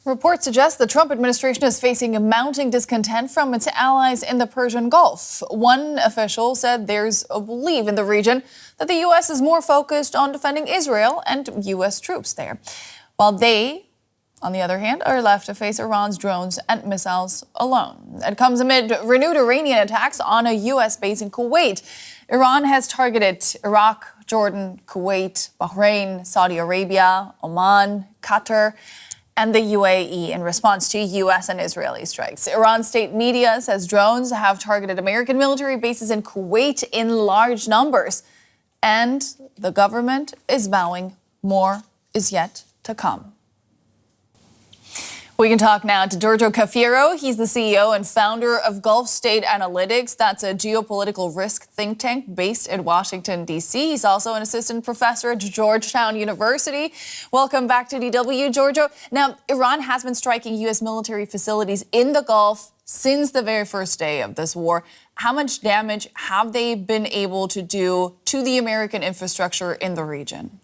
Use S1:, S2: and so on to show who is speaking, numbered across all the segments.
S1: Reports suggest the Trump administration is facing a mounting discontent from its allies in the Persian Gulf. One official said there's a belief in the region that the U.S. is more focused on defending Israel and U.S. troops there, while they, on the other hand, are left to face Iran's drones and missiles alone. It comes amid renewed Iranian attacks on a U.S. base in Kuwait. Iran has targeted Iraq, Jordan, Kuwait, Bahrain, Saudi Arabia, Oman, Qatar, and the UAE in response to U.S. and Israeli strikes. Iran's state media says drones have targeted American military bases in Kuwait in large numbers. And the government is vowing more is yet to come. We can talk now to Giorgio Cafiero. He's the CEO and founder of Gulf State Analytics. That's a geopolitical risk think tank based in Washington, D.C. He's also an assistant professor at Georgetown University. Welcome back to DW, Giorgio. Now, Iran has been striking U.S. military facilities in the Gulf since the very first day of this war. How much damage have they been able to do to the American infrastructure in the region?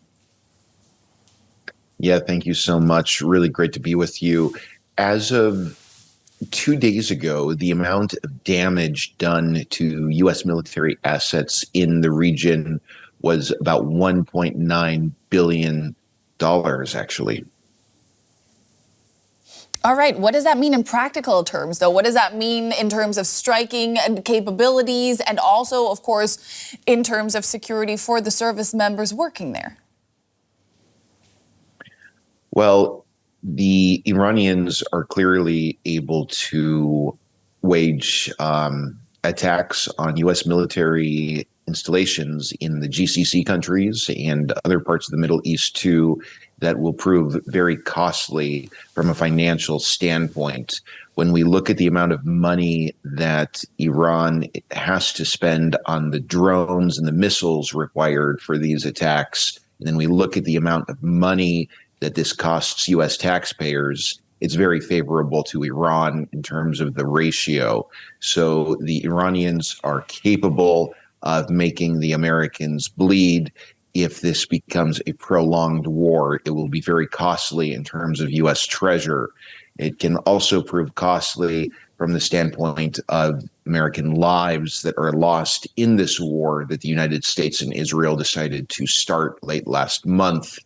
S2: Yeah, thank you so much. Really great to be with you. As of 2 days ago, the amount of damage done to U.S. military assets in the region was about $1.9 billion, actually.
S1: All right. What does that mean in practical terms, though? What does that mean in terms of striking capabilities and also, of course, in terms of security for the service members working there?
S2: Well, the Iranians are clearly able to wage attacks on U.S. military installations in the GCC countries and other parts of the Middle East, too, that will prove very costly from a financial standpoint. When we look at the amount of money that Iran has to spend on the drones and the missiles required for these attacks, and then we look at the amount of money that this costs U.S. taxpayers, it's very favorable to Iran in terms of the ratio. So the Iranians are capable of making the Americans bleed. If this becomes a prolonged war, it will be very costly in terms of U.S. treasure. It can also prove costly from the standpoint of American lives that are lost in this war that the United States and Israel decided to start late last month.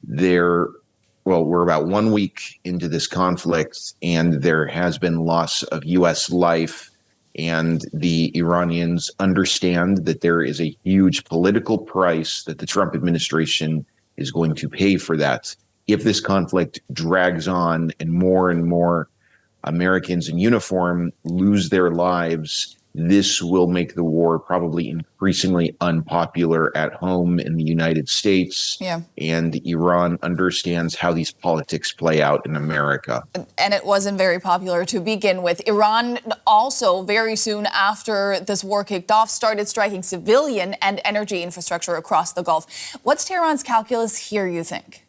S2: We're about 1 week into this conflict, and there has been loss of U.S. life, and the Iranians understand that there is a huge political price that the Trump administration is going to pay for that. If this conflict drags on and more Americans in uniform lose their lives, this will make the war probably increasingly unpopular at home in the United States.
S1: Yeah.
S2: And Iran understands how these politics play out in America.
S1: And it wasn't very popular to begin with. Iran also, very soon after this war kicked off, started striking civilian and energy infrastructure across the Gulf. What's Tehran's calculus here, you think?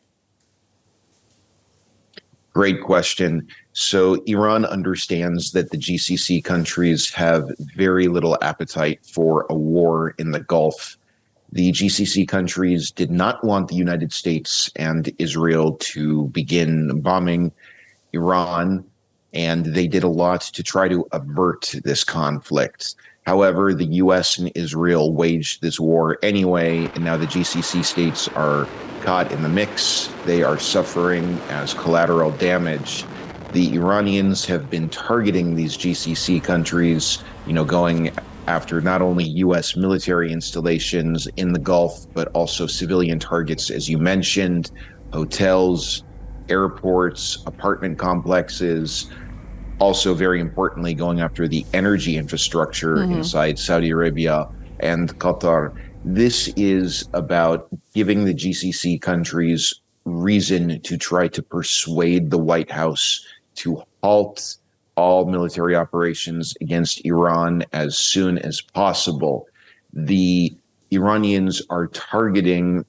S2: Great question. So Iran understands that the GCC countries have very little appetite for a war in the Gulf. The GCC countries did not want the United States and Israel to begin bombing Iran, and they did a lot to try to avert this conflict. However, the U.S. and Israel waged this war anyway, and now the GCC states are caught in the mix. They are suffering as collateral damage. The Iranians have been targeting these GCC countries, going after not only U.S. military installations in the Gulf, but also civilian targets, as you mentioned, hotels, airports, apartment complexes. Also, very importantly, going after the energy infrastructure inside Saudi Arabia and Qatar. This is about giving the GCC countries reason to try to persuade the White House to halt all military operations against Iran as soon as possible. The Iranians are targeting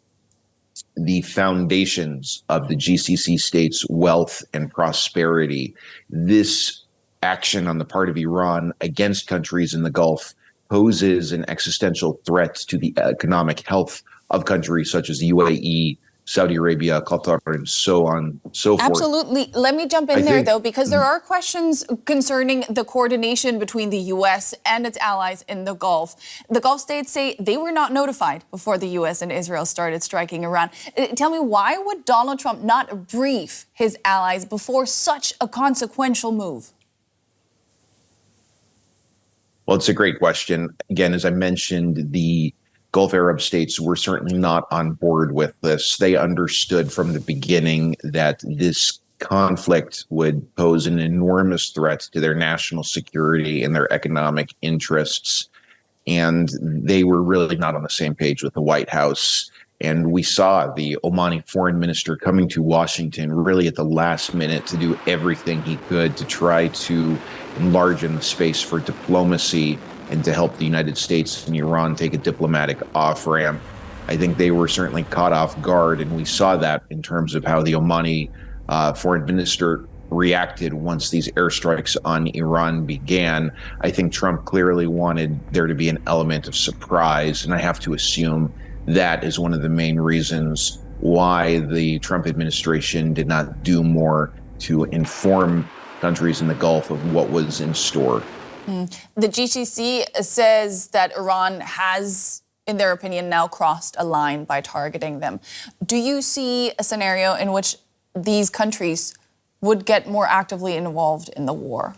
S2: the foundations of the GCC states' wealth and prosperity. This action on the part of Iran against countries in the Gulf poses an existential threat to the economic health of countries such as the UAE, Saudi Arabia, Qatar, and so on, so forth.
S1: Absolutely. Let me jump in there, though, because there are questions concerning the coordination between the U.S. and its allies in the Gulf. The Gulf states say they were not notified before the U.S. and Israel started striking Iran. Tell me, why would Donald Trump not brief his allies before such a consequential move?
S2: Well, it's a great question. Again, as I mentioned, the Gulf Arab states were certainly not on board with this. They understood from the beginning that this conflict would pose an enormous threat to their national security and their economic interests. And they were really not on the same page with the White House. And we saw the Omani foreign minister coming to Washington really at the last minute to do everything he could to try to enlarge in the space for diplomacy and to help the United States and Iran take a diplomatic off-ramp. I think they were certainly caught off guard, and we saw that in terms of how the Omani foreign minister reacted once these airstrikes on Iran began. I think Trump clearly wanted there to be an element of surprise, and I have to assume that is one of the main reasons why the Trump administration did not do more to inform countries in the Gulf of what was in store.
S1: The GCC says that Iran has, in their opinion, now crossed a line by targeting them. Do you see a scenario in which these countries would get more actively involved in the war?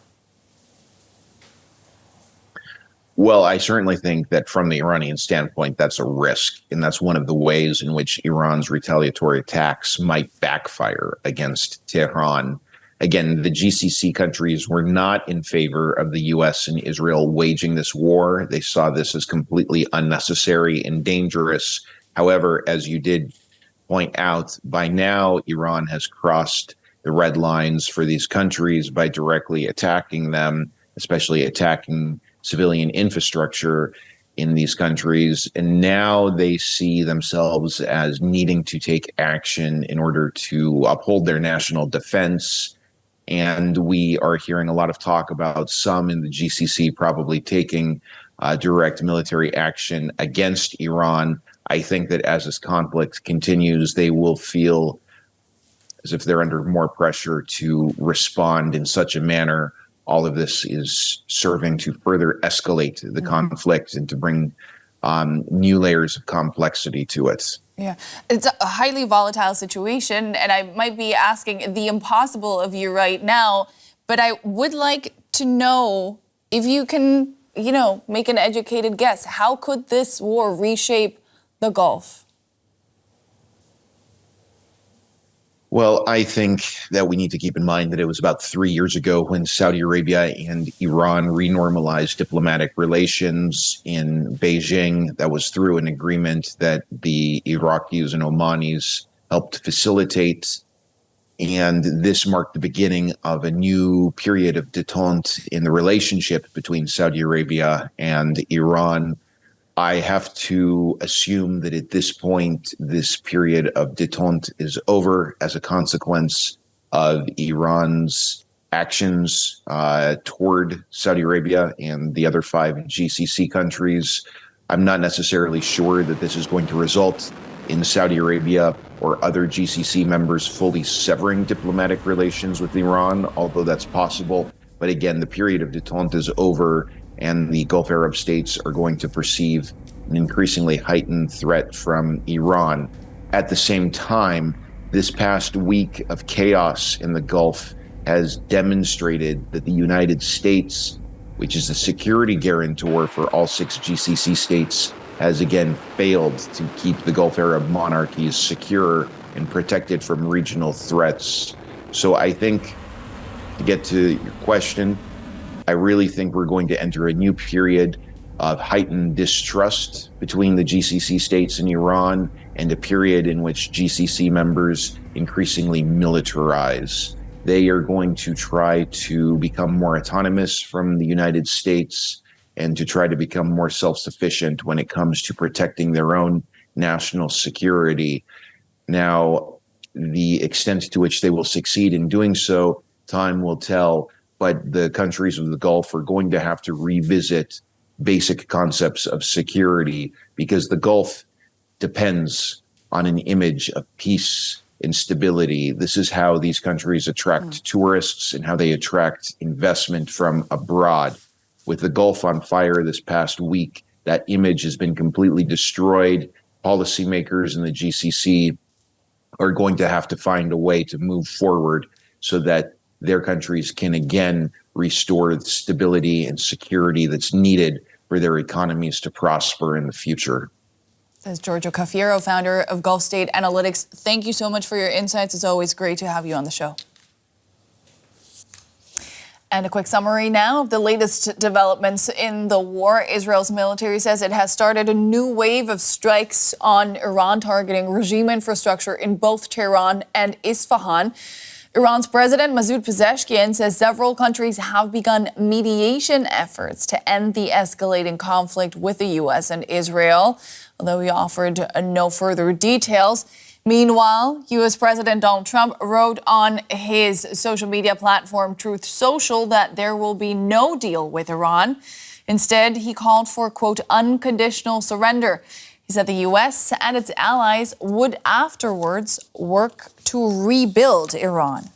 S2: Well, I certainly think that from the Iranian standpoint, that's a risk. And that's one of the ways in which Iran's retaliatory attacks might backfire against Tehran. Again, the GCC countries were not in favor of the U.S. and Israel waging this war. They saw this as completely unnecessary and dangerous. However, as you did point out, by now, Iran has crossed the red lines for these countries by directly attacking them, especially attacking civilian infrastructure in these countries. And now they see themselves as needing to take action in order to uphold their national defense. And we are hearing a lot of talk about some in the GCC probably taking direct military action against Iran. I think that as this conflict continues, they will feel as if they're under more pressure to respond in such a manner. All of this is serving to further escalate the conflict and to bring new layers of complexity to it.
S1: Yeah, it's a highly volatile situation, and I might be asking the impossible of you right now, but I would like to know if you can, make an educated guess. How could this war reshape the Gulf?
S2: Well, I think that we need to keep in mind that it was about 3 years ago when Saudi Arabia and Iran renormalized diplomatic relations in Beijing. That was through an agreement that the Iraqis and Omanis helped facilitate. And this marked the beginning of a new period of détente in the relationship between Saudi Arabia and Iran. I have to assume that at this point, this period of détente is over as a consequence of Iran's actions toward Saudi Arabia and the other 5 GCC countries. I'm not necessarily sure that this is going to result in Saudi Arabia or other GCC members fully severing diplomatic relations with Iran, although that's possible. But again, the period of détente is over, and the Gulf Arab states are going to perceive an increasingly heightened threat from Iran. At the same time, this past week of chaos in the Gulf has demonstrated that the United States, which is the security guarantor for all 6 GCC states, has again failed to keep the Gulf Arab monarchies secure and protected from regional threats. So I think, to get to your question, I really think we're going to enter a new period of heightened distrust between the GCC states and Iran, and a period in which GCC members increasingly militarize. They are going to try to become more autonomous from the United States and to try to become more self-sufficient when it comes to protecting their own national security. Now, the extent to which they will succeed in doing so, time will tell. But the countries of the Gulf are going to have to revisit basic concepts of security, because the Gulf depends on an image of peace and stability. This is how these countries attract tourists and how they attract investment from abroad. With the Gulf on fire this past week, that image has been completely destroyed. Policymakers in the GCC are going to have to find a way to move forward so that their countries can again restore the stability and security that's needed for their economies to prosper in the future.
S1: Says Giorgio Cafiero, founder of Gulf State Analytics. Thank you so much for your insights. It's always great to have you on the show. And a quick summary now of the latest developments in the war. Israel's military says it has started a new wave of strikes on Iran, targeting regime infrastructure in both Tehran and Isfahan. Iran's President Masoud Pezeshkian says several countries have begun mediation efforts to end the escalating conflict with the U.S. and Israel, although he offered no further details. Meanwhile, U.S. President Donald Trump wrote on his social media platform Truth Social that there will be no deal with Iran. Instead, he called for, quote, unconditional surrender. He said the U.S. and its allies would afterwards work to rebuild Iran.